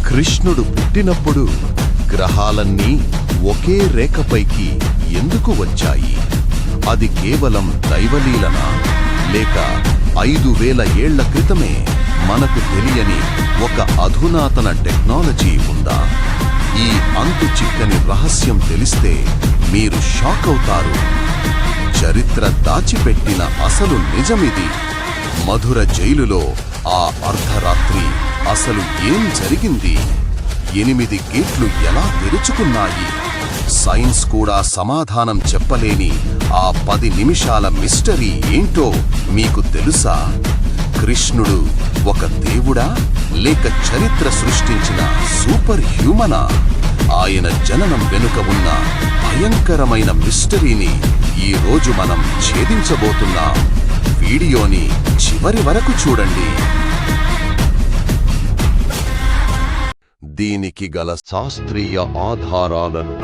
కృష్ణుడు పుట్టినప్పుడు గ్రహాలన్నీ ఒకే రేఖపైకి ఎందుకు వచ్చాయి? అది కేవలం దైవలీలనా, లేక 5000 ఏళ్ల క్రితమే మనకు తెలియని ఒక అధునాతన టెక్నాలజీ ఉందా? ఈ అంతు చిక్కని రహస్యం తెలిస్తే మీరు షాక్ అవుతారు. చరిత్ర దాచిపెట్టిన అసలు నిజమిది. మధుర జైలులో ఆ అర్ధరాత్రి అసలు ఏం జరిగింది? 8 గేట్లు ఎలా తెరుచుకున్నాయి? సైన్స్ కూడా సమాధానం చెప్పలేని ఆ 10 నిమిషాల మిస్టరీ ఏంటో మీకు తెలుసా? కృష్ణుడు ఒక దేవుడా, లేక చరిత్ర సృష్టించిన సూపర్ హ్యూమనా? ఆయన జననం వెనుక ఉన్న భయంకరమైన మిస్టరీని ఈ రోజు మనం ఛేదించబోతున్నాం. వీడియోని చివరి వరకు చూడండి. దీనికి గల శాస్త్రీయ ఆధారాలను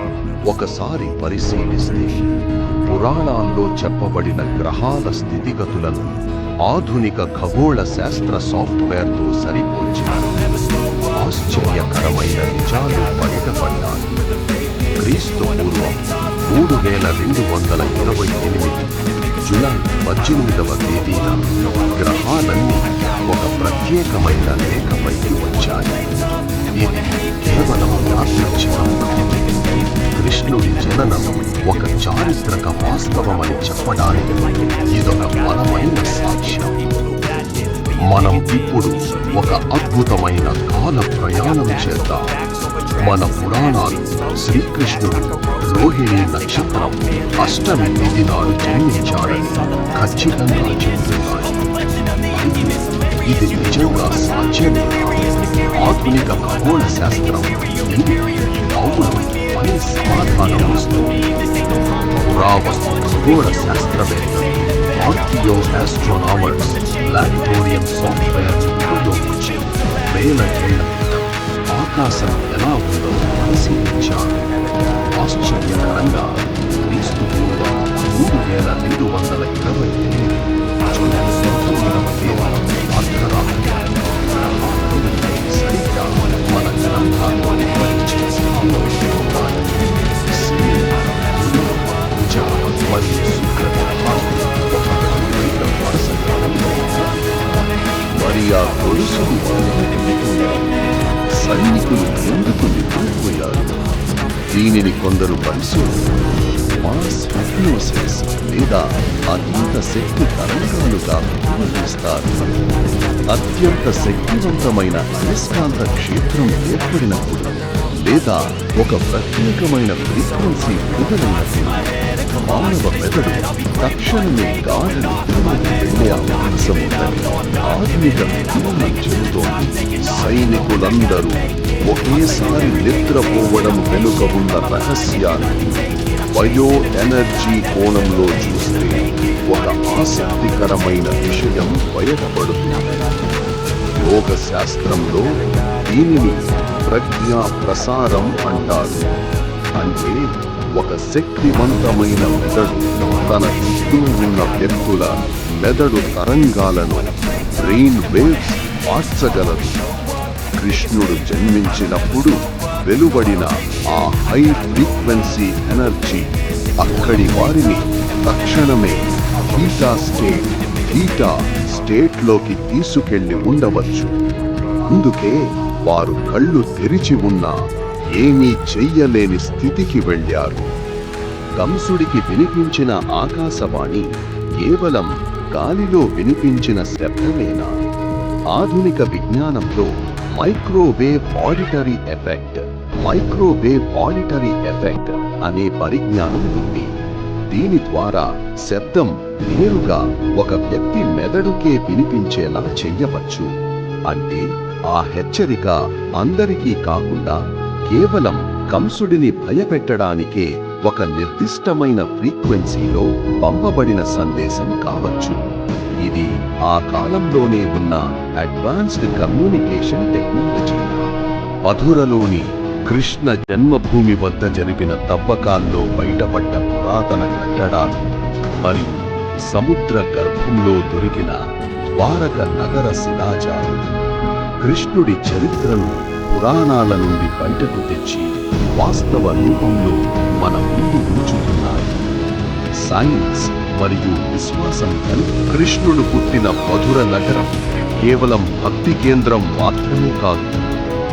ఒకసారి పరిశీలిస్తే, పురాణాల్లో చెప్పబడిన గ్రహాల స్థితిగతులను ఆధునిక ఖగోళ శాస్త్ర సాఫ్ట్వేర్తో సరిపోల్చిన ఆశ్చర్యకరమైన నిజాలు బయటపడ్డాయి. క్రీస్తు పూర్వం 3228 జూలై 18వ తేదీన గ్రహాలన్నీ ఒక ప్రత్యేకమైన రేఖపైకి వచ్చాయి. ఇది కేవలం యాదృచ్ఛికం కాదు. కృష్ణుడి జననం ఒక చారిత్రక వాస్తవమని చెప్పడానికి ఇదొక బలమైన సాక్ష్యం. మనం ఇప్పుడు ఒక అద్భుతమైన కాల ప్రయాణం చేద్దాం. మన పురాణాలు శ్రీకృష్ణుడు రోహిణి నక్షత్రం 8వ తిథి నాడు జన్మించాడని ఖచ్చితంగా చెబుతున్నాయి. ఇది నిజంగా సాధ్యమే. ఆధునిక ఖగోళ శాస్త్రం అవును అని సమాధానం ఇస్తుంది. పురావస్తు ఖగోళ శాస్త్రవేత్తలు, ఆర్కియో ఆస్ట్రోనామర్స్ ప్లానిటోరియం సాఫ్ట్వేర్ ఉపయోగించి 1000 ఏళ్ల క్రితం ఆకాశం ఎలా ఉందో పరిశీలించారు. ఆశ్చర్యకరంగా క్రీస్తు పూర్వం 3228 జూలై 19వ తేదీ అర్ధరాత్రి సరిగ్గా మన గ్రంథాల్లో వివరించిన సమయంలో మరియు మరి ఆ గొలుసులు సైనికులు ఎందుకు నిద్రపోయారు? దీనిని కొందరు పరిశోధకులు మాస్ హిప్నోసిస్ లేదా అత్యంత శక్తి తరంగాలుగా ఉపయోగిస్తారు. అత్యంత శక్తివంతమైన అయస్కాంత క్షేత్రం ఏర్పడినప్పుడు లేదా ఒక ప్రత్యేకమైన ఫ్రీక్వెన్సీ విడుదలైనప్పుడు మానవ మెదడు తక్షణమే గాఢ నిద్రలోకి వెళ్లే అవకాశం ఉందని ఆధునిక విజ్ఞానం చెబుతోంది. సైనికులందరూ ఒకేసారి నిద్రపోవడం వెనుక ఉన్న రహస్యాన్ని బయో ఎనర్జీ కోణంలో చూస్తే ఒక ఆసక్తికరమైన విషయం బయటపడుతుంది. యోగ శాస్త్రంలో దీనిని ప్రజ్ఞా ప్రసారం అంటారు. అంటే ఒక శక్తివంతమైన మెదడు తన చుట్టూ ఉన్న వ్యక్తుల మెదడు తరంగాలను బ్రెయిన్ వేవ్స్ మార్చగలదు. కృష్ణుడు జన్మించినప్పుడు వెలువడిన ఆ హై ఫ్రీక్వెన్సీ ఎనర్జీ అక్కడి వారిని తక్షణమే బీటా స్టేట్లోకి తీసుకెళ్లి ఉండవచ్చు. అందుకే వారు కళ్ళు తెరిచి ఉన్నా ఏమీ చెయ్యలేని స్థితికి వెళ్ళారు. కంసుడికి వినిపించిన ఆకాశవాణి కేవలం గాలిలో వినిపించిన శబ్దమేనా? ఆధునిక విజ్ఞానంలో మైక్రోవేవ్ ఆడిటరీ ఎఫెక్ట్ అనే పరిజ్ఞానం ఉంది. దీని ద్వారా శబ్దం నేరుగా ఒక వ్యక్తి మెదడుకే వినిపించేలా చెయ్యవచ్చు. అంటే ఆ హెచ్చరిక అందరికీ కాకుండా కేవలం కంసుడిని భయపెట్టడానికే ఒక నిర్దిష్టమైన ఫ్రీక్వెన్సీలో పంపబడిన సందేశం కావచ్చు. ఇది ఆ కాలంలోనే ఉన్న అడ్వాన్స్డ్ కమ్యూనికేషన్ టెక్నాలజీ. మధురలోని కృష్ణ జన్మభూమి వద్ద జరిపిన తవ్వకాల్లో బయటపడ్డ పురాతన కట్టడాలు మరియు సముద్ర గర్భంలో దొరికిన ద్వారక నగర శిలాజాలు కృష్ణుడి చరిత్రను పురాణాల నుండి బయటకు తెచ్చి వాస్తవ రూపంలో మన ముందు ఉంచుతున్నాయి. సైన్స్ మరియు విశ్వాసం కలిపి కృష్ణుడు పుట్టిన మధుర నగరం కేవలం భక్తి కేంద్రం మాత్రమే కాదు,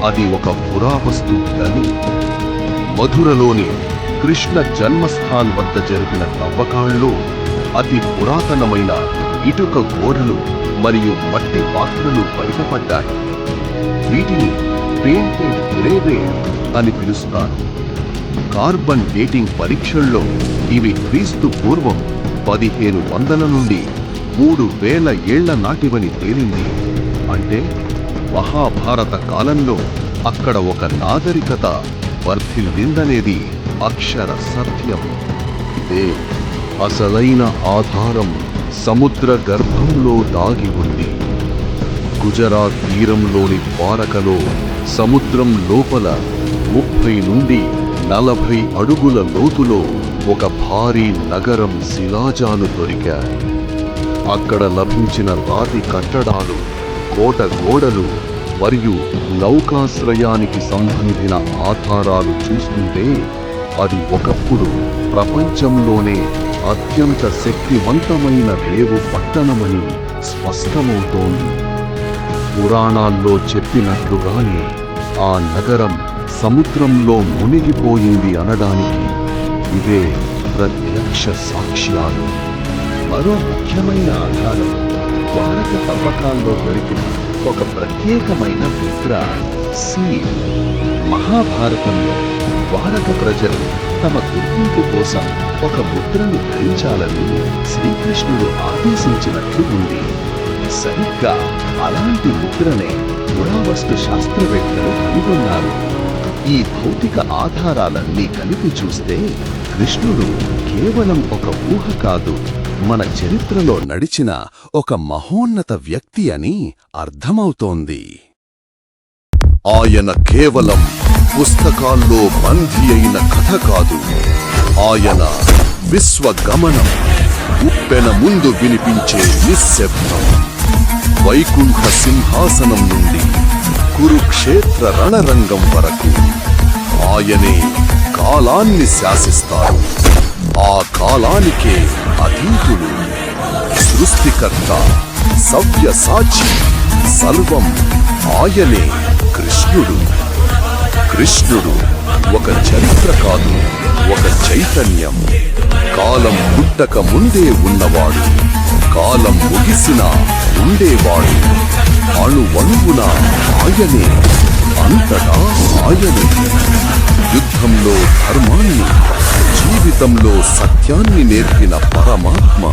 అది ఒక పురావస్తు గని. మధురలోని కృష్ణ జన్మస్థాన్ వద్ద జరిపిన తవ్వకాల్లో అతి పురాతనమైన ఇటుక గోడలు మరియు మట్టి పాత్రలు బయటపడ్డాయి. వీటిని పెయింటెడ్ గ్రేవేర్ అని పిలుస్తారు. కార్బన్ డేటింగ్ పరీక్షల్లో ఇవి క్రీస్తు పూర్వం 1500 నుండి 3000 ఏళ్ల నాటివని తేలింది. అంటే మహాభారత కాలంలో అక్కడ ఒక నాగరికత వర్ధిల్లిందనేది అక్షర సత్యం. ఇదే అసలైన ఆధారం సముద్ర గర్భంలో దాగి ఉంది. గుజరాత్ తీరంలోని ద్వారకలో సముద్రం లోపల 30 నుండి 40 అడుగుల లోతులో ఒక భారీ నగరం శిలాజాలు దొరికాయి. అక్కడ లభించిన రాతి కట్టడాలు, కోట గోడలు మరియు నౌకాశ్రయానికి సంబంధించిన ఆధారాలు చూస్తుంటే అది ఒకప్పుడు ప్రపంచంలోనే అత్యంత శక్తివంతమైన రేవు పట్టణమని స్పష్టమవుతోంది. పురాణాల్లో చెప్పినట్లుగానే ఆ నగరం సముద్రంలో మునిగిపోయింది అనడానికి ఇవే ప్రత్యక్ష సాక్ష్యాలు. మరో ముఖ్యమైన ఆధారం ద్వారక తవ్వకాల్లో దొరికిన ఒక ప్రత్యేకమైన ముద్ర సీల్. మహాభారతంలో ద్వారక ప్రజలు తమ గుర్తింపు కోసం ఒక ముద్రను ధరించాలని శ్రీకృష్ణుడు ఆదేశించినట్లు ఉంది. సరిగ్గా అలాంటి ముద్రనే పురావస్తు శాస్త్రవేత్తలు కనుగొన్నారు. ఈ భౌతిక ఆధారాలన్నీ కలిపి చూస్తే కృష్ణుడు కేవలం ఒక ఊహ కాదు, మన చరిత్రలో నడిచిన ఒక మహోన్నత వ్యక్తి అని అర్థమవుతోంది. ఆయన కేవలం పుస్తకాల్లో బందీ అయిన కథ కాదు, ఆయన విశ్వగమనం, ఉప్పెన ముందు వినిపించే నిశ్శబ్దం. వైకుంఠ సింహాసనం నుండి కురుక్షేత్ర రణరంగం వరకు ఆయనే కాలాన్ని శాసిస్తారు. ఆ కాలానికే అతీతుడు, సృష్టికర్త, సవ్యసాచి, సర్వం ఆయనే కృష్ణుడు. కృష్ణుడు ఒక చరిత్ర కాదు, ఒక చైతన్యం. కాలం పుట్టక ముందే ఉన్నవాడు, కాలం ముగిసినా ఉండేవాడు. అణువణువున ఆయనే, అంతటా ఆయనే. యుద్ధంలో ధర్మాన్ని, జీవితంలో సత్యాన్ని నేర్పిన పరమాత్మ.